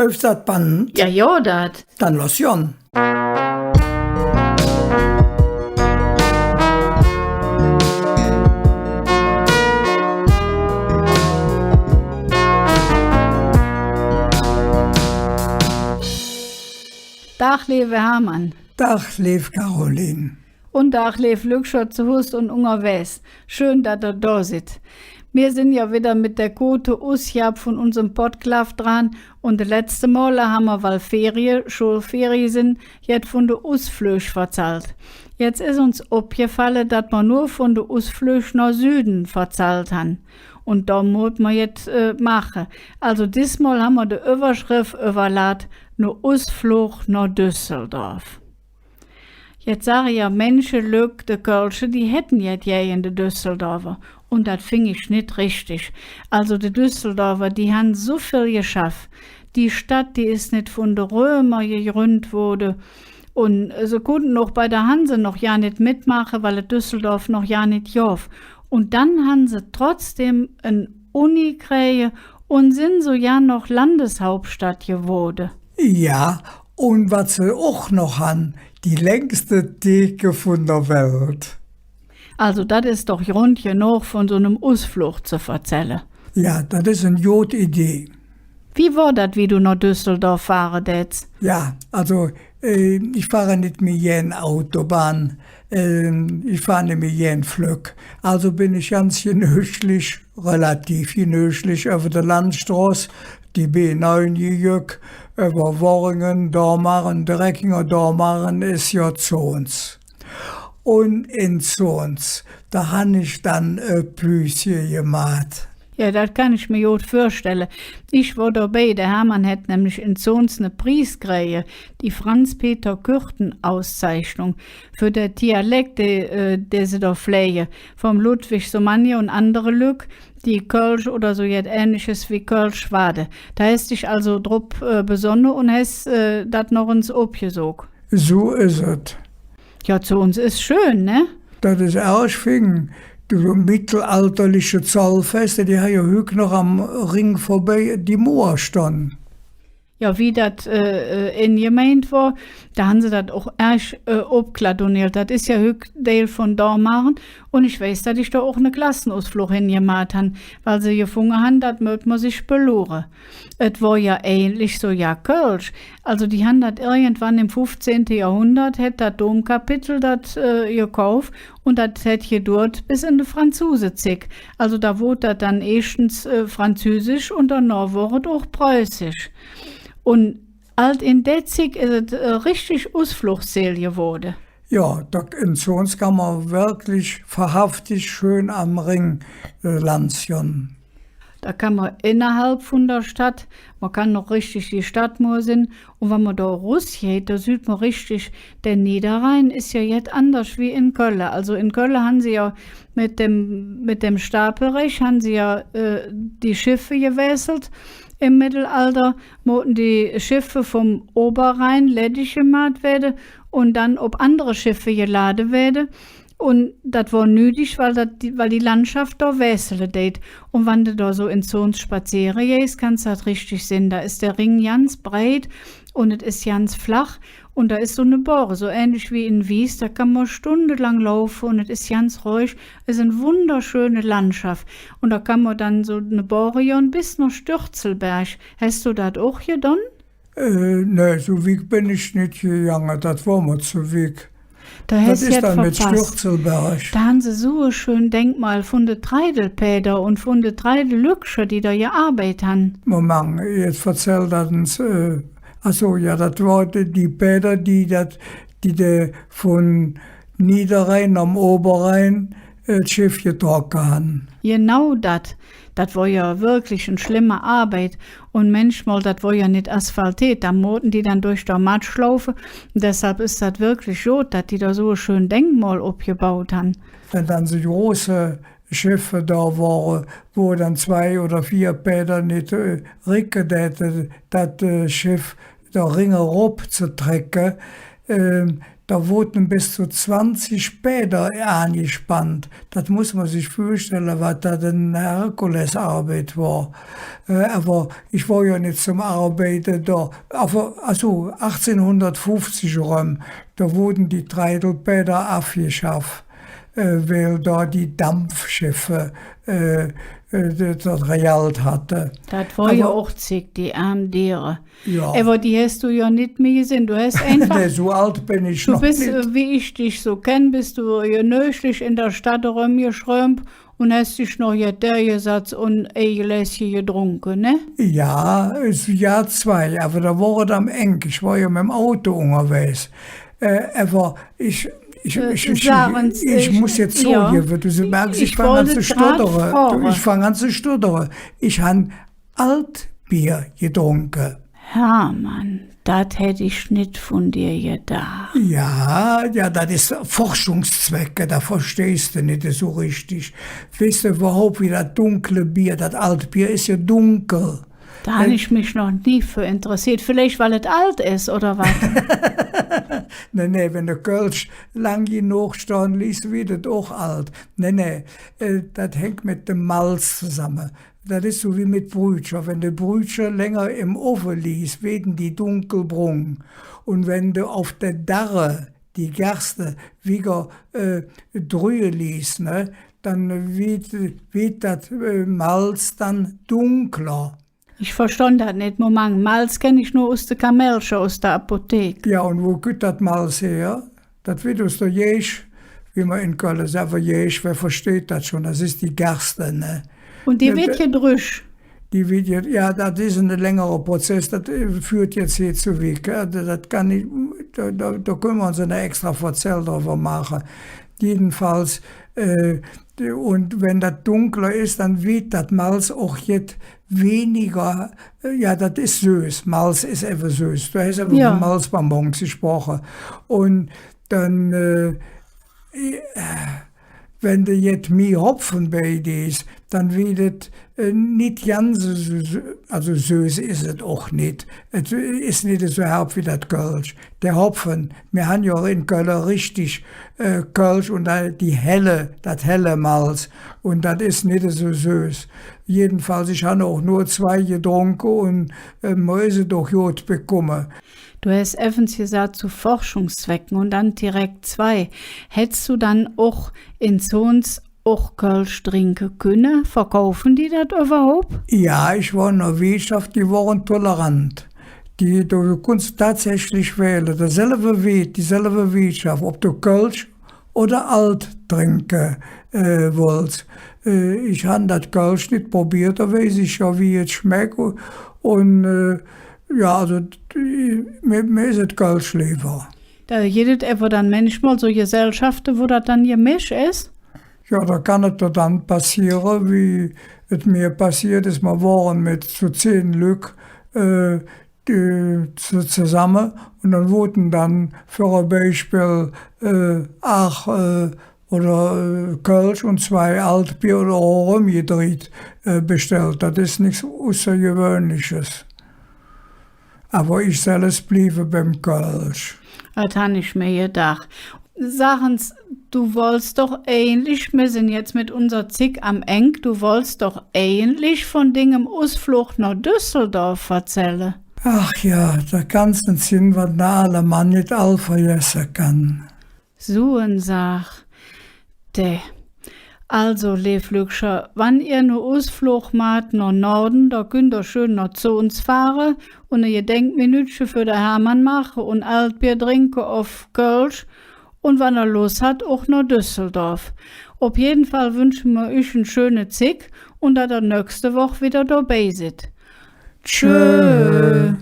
Läuft das Band? Ja, ja, dat. Dann los Jon. Dach lebe Hermann. Dach lebt Caroline. Und Dach lebe Lückschott zu Hust und Unger Wes. Schön, dass er da sitzt. Wir sind ja wieder mit der gute Usjab von unserem Podcast dran und das letzte Mal haben wir, weil Schulferien sind, jetzt von der Usflösch verzahlt. Jetzt ist uns aufgefallen, dass wir nur von der Usflösch nach Süden verzahlt haben. Und da muss man jetzt machen. Also diesmal haben wir die Überschrift überladen, nur Usflug nach Düsseldorf. Jetzt sage ich ja, Menschen, Lück, die Kölsche, die hätten jetzt in die Düsseldorfer. Und das fing ich nicht richtig. Also die Düsseldorfer, die haben so viel geschafft. Die Stadt, die ist nicht von den Römern gegründet worden. Und sie konnten auch bei der Hanse noch ja nicht mitmachen, weil Düsseldorf noch ja nicht joff. Und dann haben sie trotzdem eine Uni gekriegt und sind so ja noch Landeshauptstadt geworden. Ja, und was sie auch noch haben, die längste Theke von der Welt. Also das ist doch rund genug von so einem Ausflug zu erzählen. Ja, das ist eine gute Idee. Wie war das, wie du nach Düsseldorf fahren jetzt? Ja, also ich fahre nicht mit jen Autobahn, ich fahre nicht mit jen Flug. Also bin ich ganz genüsslich, relativ genüsslich auf der Landstraße, die B9 gegangen, über Worringen, Dormagen, Dreckinger, Dormagen ist ja zu uns. Und in Zons, da habe ich dann ein Plüschen gemacht. Ja, das kann ich mir gut vorstellen. Ich war dabei, der Hermann hat nämlich in Zons eine Preis gekriegt, die Franz-Peter-Kürten-Auszeichnung für den Dialekt, den sie da pflegen, vom Ludwig Somanje und andere Lück, die Kölsch oder so jetzt Ähnliches wie Kölsch wade. Da hast dich also drauf besonnen und hast das noch ins Obgesog. So ist es. Ja, zu uns ist schön, ne? Das ist ausfing. Die mittelalterliche Zollfeste, die haben ja heute noch am Ring vorbei die Mauer standen. Ja, wie das in gemeint war, da haben sie das auch erst abkladoniert. Das ist ja Teil von Dormagen. Und ich weiß, dass ich da auch eine Klassenausflug hingemacht habe, weil sie gefunden haben, das möchte man sich belohnen. Es war ja ähnlich so, ja, Kölsch. Also die haben das irgendwann im 15. Jahrhundert, hat das Domkapitel das gekauft und das hat gedauert bis in die Franzosenzeit. Also da wurde das dann erstens Französisch und danach wurde es auch Preußisch. Und alt in der Zeit ist es richtig Ausflugsziel geworden. Ja, da in Zons kann man wirklich verhaftig schön am Ring lanzieren. Da kann man innerhalb von der Stadt, man kann noch richtig die Stadtmauer sehen. Und wenn man da rausgeht, da sieht man richtig, der Niederrhein ist ja jetzt anders wie in Köln. Also in Köln haben sie ja mit dem Stapelrecht, haben sie ja die Schiffe gewechselt. Im Mittelalter mussten die Schiffe vom Oberrhein ledig gemacht werden und dann ob andere Schiffe geladen werden. Und das war nötig, weil die Landschaft da wechseln geht. Und wenn du da so in Zons spazieren gehst, kannst du das richtig sehen. Da ist der Ring ganz breit und es ist ganz flach. Und da ist so eine Bahre, so ähnlich wie in Wies. Da kann man stundenlang laufen und es ist ganz ruhig. Es ist eine wunderschöne Landschaft. Und da kann man dann so eine Bahre gehen bis nach Stürzelberg. Hast du das auch getan? Nee, so weit bin ich nicht gegangen. Das war mir zu weit. Was ist dann mit Stürzelberg? Da haben sie so ein schönes Denkmal von den Treidelpäder und von den Treidelückscher, die da gearbeitet haben. Moment, jetzt erzählt das uns. Achso, ja, das waren die Bäder, die von Niederrhein am Oberrhein das Schiff getragen haben. Genau das. Das war ja wirklich eine schlimme Arbeit. Und manchmal, das war ja nicht asphaltiert. Da mussten die dann durch den Matsch laufen. Und deshalb ist das wirklich gut, dass die da so ein schönes Denkmal abgebaut haben. Wenn dann so große Schiffe da waren, wo dann 2 oder 4 Bäder nicht ricken hätten, das Schiff da Ringe zu trecken, da wurden bis zu 20 Bäder angespannt. Das muss man sich vorstellen, was da eine Herkulesarbeit war. Aber ich war ja nicht zum Arbeiten da. Aber also 1850 rum, da wurden die Treidelbäder abgeschafft, weil da die Dampfschiffe das realt hatte. Das war ja auch zig, die armen Tiere. Ja. Aber die hast du ja nicht mehr gesehen. Du hast einfach. Nee, so alt bin ich Du noch bist, nicht. wie ich dich so kenne, bist du genöchlich in der Stadt rumgeschrömt und hast dich noch gesetzt und ein Gläschen getrunken, ne? Ja, es Jahr 2, aber da war es am eng. Ich war ja mit dem Auto unterwegs. Aber ich muss jetzt ja. zugeben, du merkst, ich Ich fange an wollte zu grad stottern. fragen. Ich fange an zu stottern. Ich habe Altbier getrunken. Hermann, das hätte ich nicht von dir gedacht. Ja, das ist Forschungszwecke, da verstehst du nicht so richtig. Weißt du überhaupt, wie das dunkle Bier, das Altbier ist ja dunkel. Da habe ich mich noch nie für interessiert. Vielleicht, weil es alt ist, oder was? Nee, wenn der Kölsch lang genug stehen ließ, wird es auch alt. Nee, das hängt mit dem Malz zusammen. Das ist so wie mit Brötchen. Wenn du Brötchen länger im Ofen ließ, werden die dunkelbraun. Und wenn du auf der Darre die Gerste wieder drühen ließ, ne, dann wird das Malz dann dunkler. Ich verstand das nicht, Moment. Malz kenne ich nur aus der Kamelsche, aus der Apotheke. Ja, und wo geht das Malz her? Das wird aus der Jesch, wie man in Köln sagt, Jesch, wer versteht das schon? Das ist die Gerste, ne? Und die Ja, wird gedrückt. Die wird jetzt, ja, das ist ein längerer Prozess, das führt jetzt hier zu Weg. Das kann nicht, da können wir uns eine extra Verzell darüber machen. Jedenfalls, und wenn das dunkler ist, dann wird das Malz auch jetzt weniger, ja, das ist süß. Malz ist eben süß. Du hast aber Ja. von Malzbonbons gesprochen. Und dann, wenn du jetzt mehr Hopfen bei dir ist, dann wird es nicht ganz so, also süß ist es auch nicht. Es ist nicht so herb wie das Kölsch. Der Hopfen, wir haben ja in Köln richtig Kölsch und das helle Malz. Und das ist nicht so süß. Jedenfalls, ich habe auch nur 2 getrunken und Mäuse doch gut bekommen. Du hast evans gesagt, zu Forschungszwecken und dann direkt 2. Hättest du dann auch in Zons auch Kölsch trinken können? Verkaufen die das überhaupt? Ja, ich war in der Wirtschaft, die waren tolerant. Du kannst tatsächlich wählen, dieselbe Wirtschaft, ob du Kölsch oder Alt trinken willst. Ich habe das Kölsch nicht probiert, da weiß ich ja, wie es schmeckt. Und ja, also mir ist das Kölsch lieber. Da gibt es aber dann manchmal so Gesellschaften, wo das dann gemischt ist. Ja, da kann es dann passieren, wie es mir passiert ist. Wir waren mit so 10 Lück zusammen und dann wurden dann für ein Beispiel oder Kölsch und 2 Altbier oder Rum gedreht bestellt. Das ist nichts Außergewöhnliches. Aber ich soll es bleiben beim Kölsch. Das habe ich mir gedacht. Sachen's, du wolltest doch ähnlich, wir sind jetzt mit unser Zick am Eng, du wolltest doch ähnlich von Dingem Ausflug nach Düsseldorf erzählen. Ach ja, der ganzen Sinn, was der alle Mann nicht all vergessen kann. So ein Sach. Also, Leflügscher, wann ihr nur Ausflug macht nach Norden, da könnt ihr schön noch zu uns fahren und ihr Gedenkminütchen für den Hermann machen und Altbier trinken auf Kölsch und wenn er Lust hat, auch nach Düsseldorf. Auf jeden Fall wünschen wir euch einen schönen Zick und dass ihr nächste Woche wieder dabei seid. Tschö.